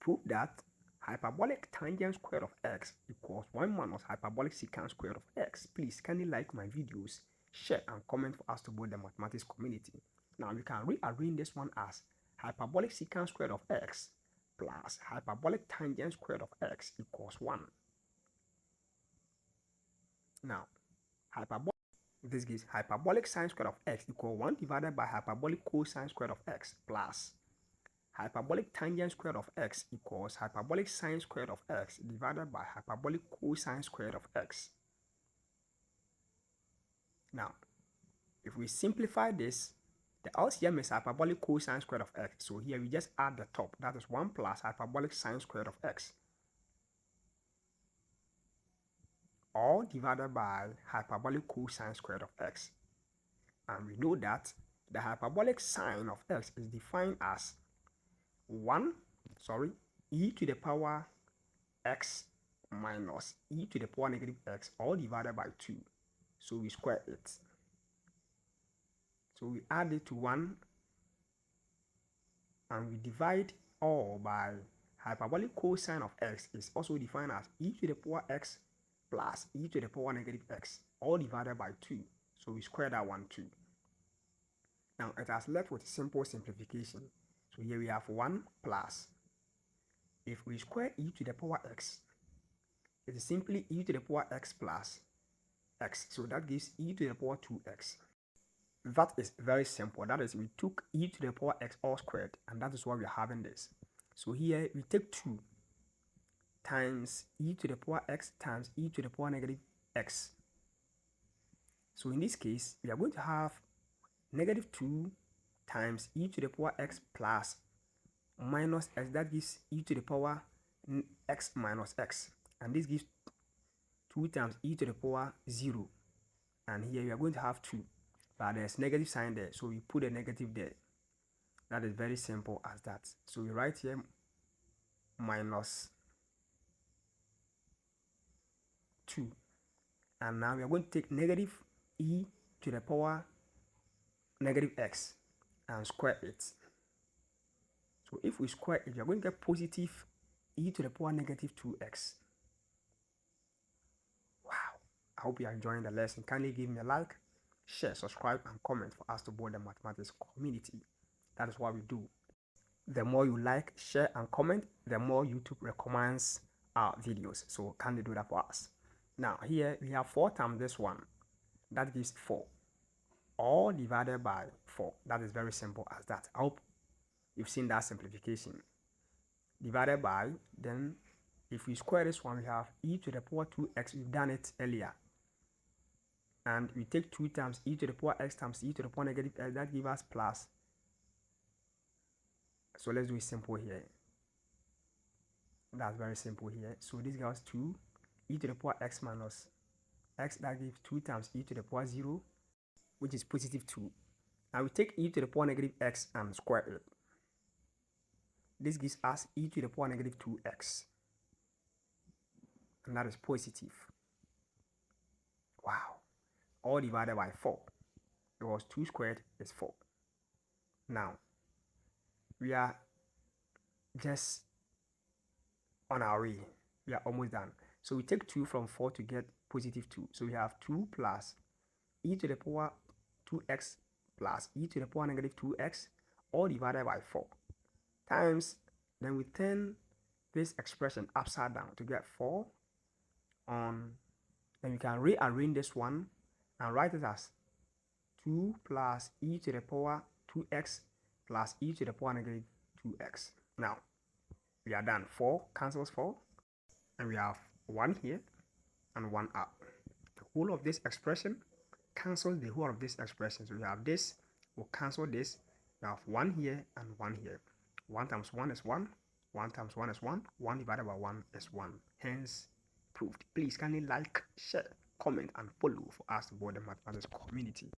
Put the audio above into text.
prove that hyperbolic tangent squared of x equals 1 minus hyperbolic secant squared of x. Please kindly like my videos, share and comment for us to build the mathematics community. Now we can rearrange this one as hyperbolic secant squared of x plus hyperbolic tangent squared of x equals 1. Now this gives hyperbolic sine squared of x equal 1 divided by hyperbolic cosine squared of x plus hyperbolic tangent squared of x equals hyperbolic sine squared of x divided by hyperbolic cosine squared of x. Now, if we simplify this, the LCM is hyperbolic cosine squared of x. So here we just add the top. That is 1 plus hyperbolic sine squared of x. All divided by hyperbolic cosine squared of x. And we know that the hyperbolic sine of x is defined as e to the power x minus e to the power negative x, all divided by 2. So we square it. So we add it to 1 and we divide all by hyperbolic cosine of x is also defined as e to the power x plus e to the power negative x, all divided by 2. So we square that one too. Now it has left with simple simplification. So here we have 1 plus, if we square e to the power x, it is simply e to the power x plus x. So that gives e to the power 2x. That is very simple. That is, we took e to the power x all squared, and that is why we are having this. So here we take 2 times e to the power x times e to the power negative x. So in this case, we are going to have negative 2 times e to the power x plus minus x. That gives e to the power x minus x. And this gives 2 times e to the power 0. And here we are going to have 2. But there's negative sign there, so we put a negative there. That is very simple as that. So we write here minus 2. And now we are going to take negative e to the power negative x and square it. So if we square it, we are going to get positive e to the power negative 2x. Wow. I hope you are enjoying the lesson. Kindly give me a like, share, subscribe, and comment for us to build the mathematics community. That is what we do. The more you like, share, and comment, the more YouTube recommends our videos. So kindly do that for us. Now here we have 4 times this one. That gives 4. All divided by 4. That is very simple as that. I hope you've seen that simplification. Divided by, then if we square this one, we have e to the power 2x. We've done it earlier. And we take 2 times e to the power x times e to the power negative x. That gives us plus. So let's do it simple here. That's very simple here. So this gives 2 e to the power x minus x. That gives 2 times e to the power 0, which is positive 2. And we take e to the power negative x and square it. This gives us e to the power negative 2x. And that is positive. Wow. All divided by 4. Because 2 squared is 4. Now, we are just on our way. We are almost done. So we take 2 from 4 to get positive 2. So we have 2 plus e to the power 2x plus e to the power negative 2x, all divided by 4. Times, then we turn this expression upside down to get 4 on, then we can rearrange this one and write it as 2 plus e to the power 2x plus e to the power negative 2x. Now, we are done. 4 cancels 4, and we have 1 here and 1 up. The whole of this expression cancels the whole of this expression. So we have this, we'll cancel this. We have 1 here and 1 here. 1 times 1 is 1. 1 times 1 is 1. 1 divided by 1 is 1. Hence, proved. Please kindly like, share, comment, and follow for us to build the mathematics community.